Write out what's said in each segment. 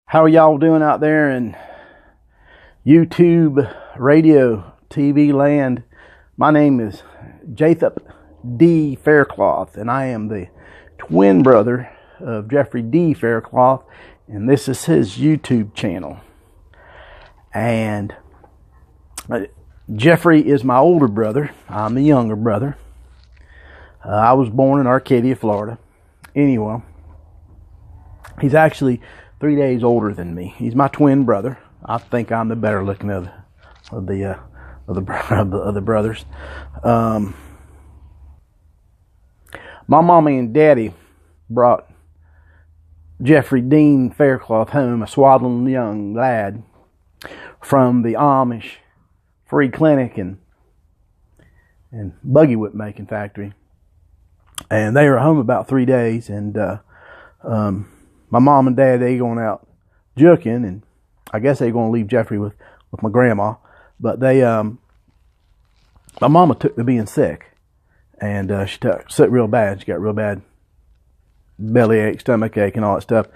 How are y'all doing out there in YouTube, radio, TV land? My name is Japeth Dean Faircloth, and I am the twin brother of Japeth Dean Faircloth, and this is his YouTube channel. And Jeffrey is my older brother. I'm the younger brother. I was born in Arcadia, Florida. Anyway, he's actually 3 days older than me. He's my twin brother. I think I'm the better looking of the brothers. My mommy and daddy brought Japeth Dean Faircloth home, a swaddling young lad, from the Amish free clinic and buggy whip making factory. And they were home about 3 days, and my mom and dad, they going out juking, and I guess they going to leave Jeffrey with my grandma. But they, my mama took to being sick, and she took sick real bad. She got real bad belly ache, stomach ache, and all that stuff.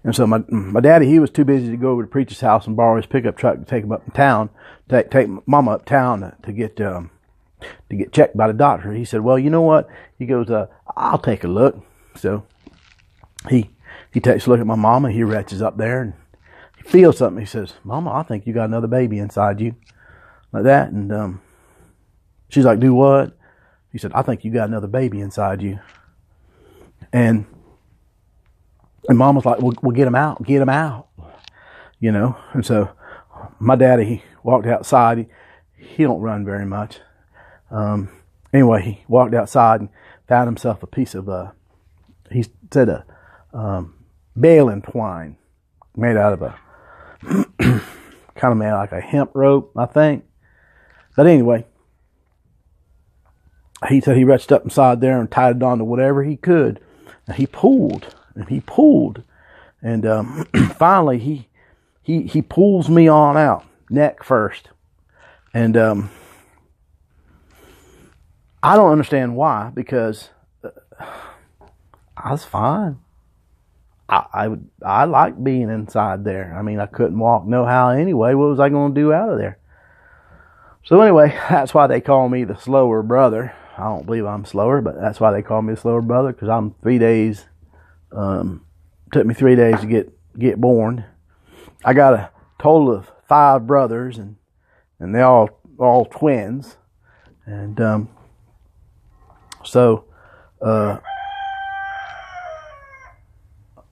And so my daddy, he was too busy to go over to the preacher's house and borrow his pickup truck to take him up in town, take mama uptown to get checked by the doctor. He said, "Well, you know what?" He goes, "I'll take a look." So he takes a look at my mama. He reaches up there and he feels something. He says, "Mama, I think you got another baby inside you," like that. And she's like, "Do what?" He said, "I think you got another baby inside you." And Mama's like, "Well, get him out, you know. And so my daddy, he walked outside. He don't run very much. Anyway, he walked outside and found himself a piece of he said a baling twine made out of a kind of made like a hemp rope, I think. But anyway, he said he reached up inside there and tied it on to whatever he could. And he pulled, and finally he pulls me on out, neck first. And I don't understand why, because I was fine. I like being inside there. I mean, I couldn't walk no how anyway. What was I going to do out of there? So anyway, that's why they call me the slower brother. I don't believe I'm slower, but that's why they call me the slower brother, because I'm 3 days. Took me 3 days to get born. I got a total of 5 brothers, and they all twins. And so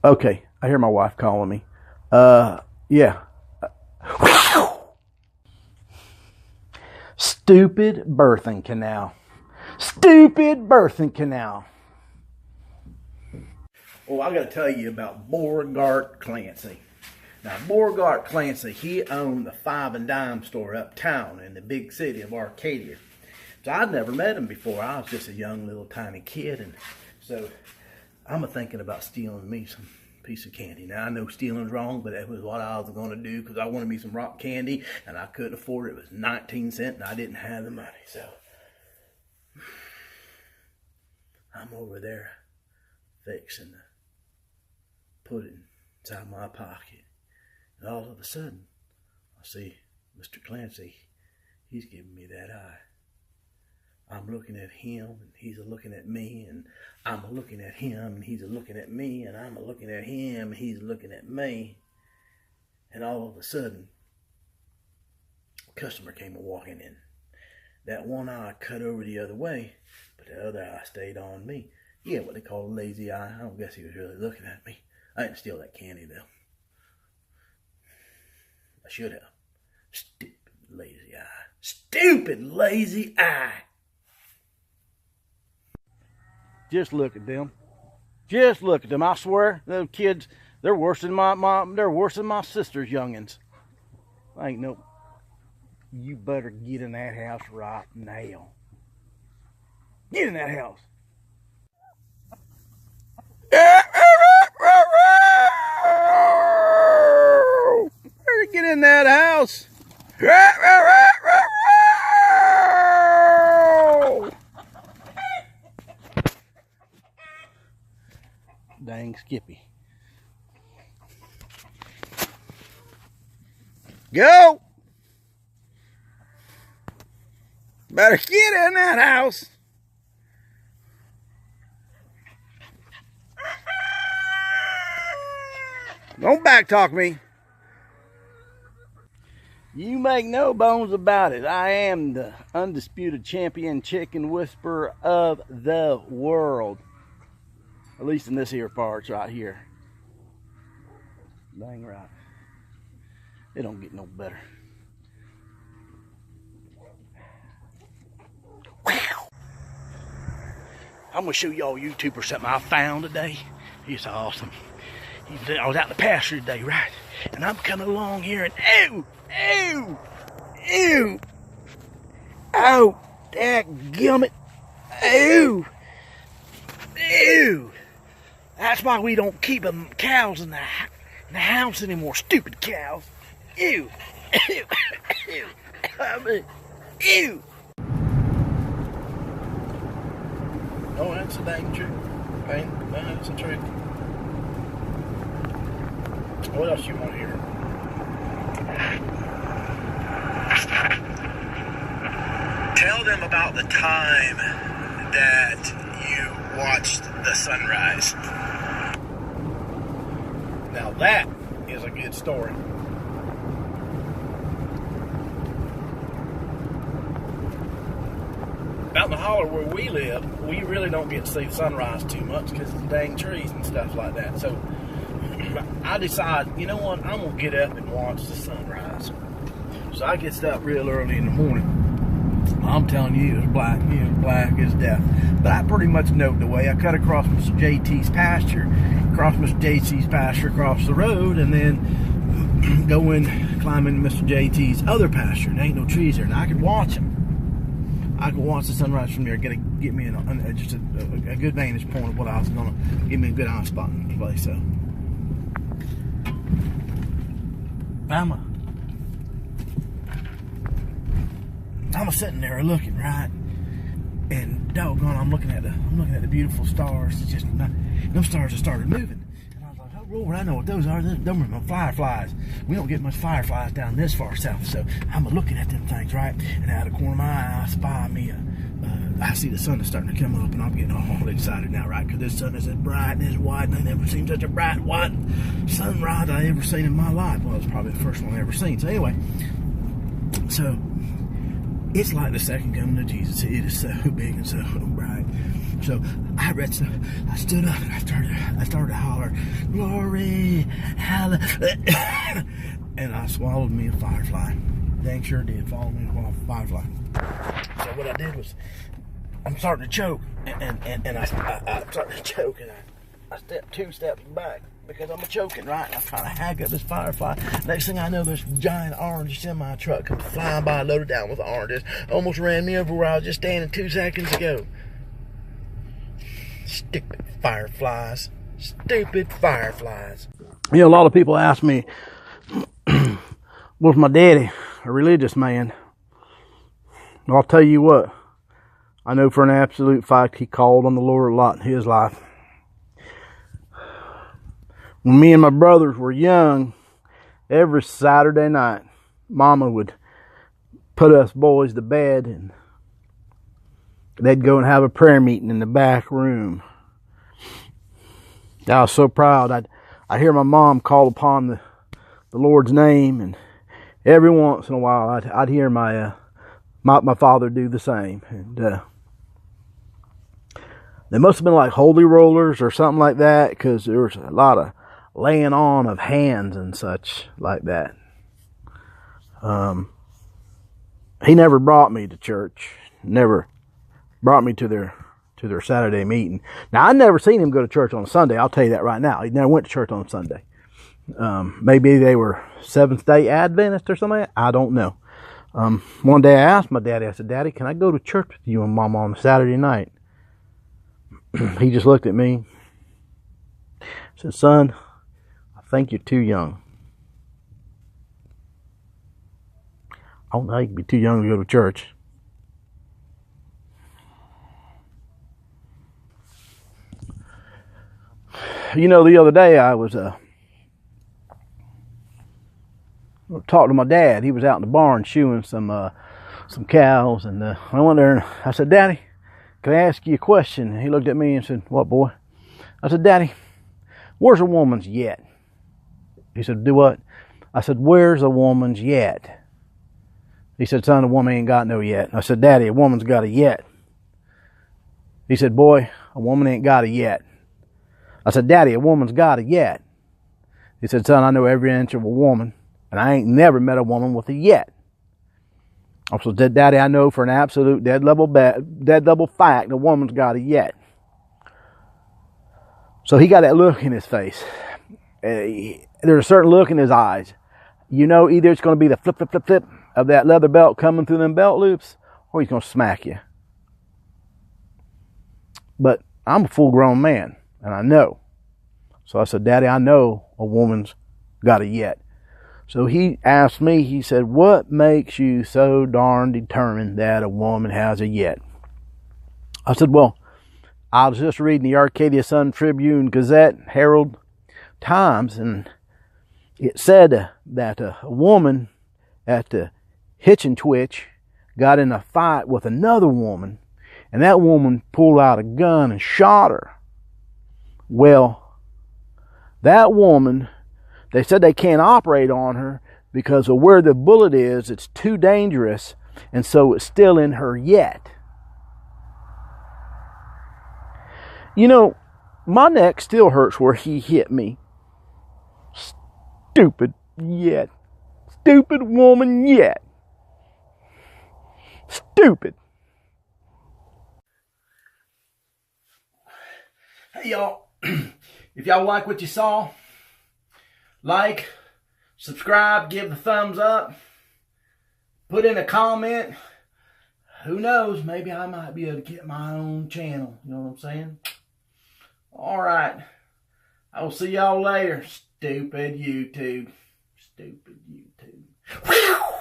okay, I hear my wife calling me. Yeah. Stupid birthing canal. Stupid birthing canal. Well, I got to tell you about Beauregard Clancy. Now, Beauregard Clancy, he owned the Five and Dime store uptown in the big city of Arcadia. So I'd never met him before. I was just a young little tiny kid, and so I'm thinking about stealing me some piece of candy. Now, I know stealing's wrong, but that was what I was going to do, because I wanted me some rock candy, and I couldn't afford it. It was 19 cents, and I didn't have the money. So I'm over there fixing to put it inside my pocket. And all of a sudden, I see Mr. Clancy. He's giving me that eye. I'm looking at him, and he's looking at me, and I'm looking at him, and he's looking at me, and I'm looking at him, and he's looking at me. And all of a sudden, a customer came walking in. That one eye cut over the other way, but the other eye stayed on me. Yeah, what they call a lazy eye. I don't guess he was really looking at me. I didn't steal that candy, though. I should have. Stupid lazy eye. Stupid lazy eye. Just look at them. Just look at them. I swear, those kids, they're worse than they're worse than my sister's youngins. Ain't no. You better get in that house right now. Get in that house. Better get in that house. Dang Skippy. Go! Better get in that house. Don't backtalk me. You make no bones about it. I am the undisputed champion chicken whisperer of the world. At least in this here parts right here. Dang right. It don't get no better. Wow. I'm going to show y'all YouTubers something I found today. It's awesome. I was out in the pasture today, right? And I'm coming along here and ew, ew, ew, oh, dadgummit, ew, ew. That's why we don't keep them cows in the house anymore. Stupid cows. Ew, ew, ew, I mean, ew. Oh, that's a dang truth. That's a truth. What else you want to hear? Tell them about the time that you watched the sunrise. Now that is a good story. Out in the holler where we live, we really don't get to see the sunrise too much because of the dang trees and stuff like that. So I decide, you know what, I'm going to get up and watch the sunrise. So I get up real early in the morning. I'm telling you, it's black as death. But I pretty much know the way. I cut across Mr. JT's pasture, across the road, and then go in, climb into Mr. JT's other pasture. And there ain't no trees there, and I could watch them. I could watch the sunrise from there, get me just a good vantage point of what I was going to give me a good eye spot in the place. So I'm sitting there looking, right, and doggone, I'm looking at the beautiful stars. It's just them stars have started moving, and I was like, oh Lord, I know what those are. Those are my fireflies. We don't get much fireflies down this far south, so I'm looking at them things, right, and out of the corner of my eye, I spy me I see the sun is starting to come up, and I'm getting all excited now, right? Because this sun is as bright and as white, and I never seen such a bright white sunrise I ever seen in my life. Well, it's probably the first one I ever seen. So anyway, so it's like the second coming of Jesus. It is so big and so bright. So I stood up and I started to holler, glory, hallelujah, and I swallowed me a firefly. Dang sure did, follow me a firefly. So what I did was, I'm starting to choke, and I'm starting to choke, and I stepped 2 steps back because I'm choking, right? I'm trying to hack up this firefly. Next thing I know, this giant orange semi-truck comes flying by, loaded down with oranges. Almost ran me over where I was just standing 2 seconds ago. Stupid fireflies. Stupid fireflies. You know, a lot of people ask me, was my daddy a religious man? I'll tell you what, I know for an absolute fact he called on the Lord a lot in his life. When me and my brothers were young, every Saturday night, Mama would put us boys to bed, and they'd go and have a prayer meeting in the back room. I was so proud. I'd hear my mom call upon the Lord's name, and every once in a while I'd hear my father do the same. And they must have been like holy rollers or something like that, because there was a lot of laying on of hands and such like that. He never brought me to church. Never brought me to their Saturday meeting. Now, I never seen him go to church on a Sunday. I'll tell you that right now. He never went to church on a Sunday. Maybe they were Seventh-day Adventist or something like that. I don't know. One day I asked my daddy, I said, Daddy, can I go to church with you and Mama on Saturday night? He just looked at me, said, Son, I think you're too young. I don't know, you can be too young to go to church. You know, the other day I was talked to my dad. He was out in the barn shoeing some cows, and I went there and I said, Daddy, can I ask you a question? And he looked at me and said, what, boy? I said, Daddy, where's a woman's yet? He said, do what? I said, where's a woman's yet? He said, son, a woman ain't got no yet. I said, Daddy, a woman's got a yet. He said, boy, a woman ain't got a yet. I said, Daddy, a woman's got a yet. He said, son, I know every inch of a woman, and I ain't never met a woman with a yet. I said, Daddy, I know for an absolute dead level fact a woman's got a yet. So he got that look in his face. There's a certain look in his eyes. You know, either it's going to be the flip, flip, flip, flip of that leather belt coming through them belt loops, or he's going to smack you. But I'm a full-grown man, and I know. So I said, Daddy, I know a woman's got a yet. So he asked me, he said, what makes you so darn determined that a woman has a yet? I said, well, I was just reading the Arcadia Sun Tribune Gazette, Herald Times, and it said that a woman at the Hitch and Twitch got in a fight with another woman, and that woman pulled out a gun and shot her. Well, that woman, they said they can't operate on her because of where the bullet is. It's too dangerous, and so it's still in her yet. You know, my neck still hurts where he hit me. Stupid yet. Stupid woman yet. Stupid. Hey, y'all. If y'all like what you saw, like, subscribe, give the thumbs up, put in a comment. Who knows, maybe I might be able to get my own channel. You know what I'm saying? All right. I will see y'all later. Stupid YouTube. Stupid YouTube.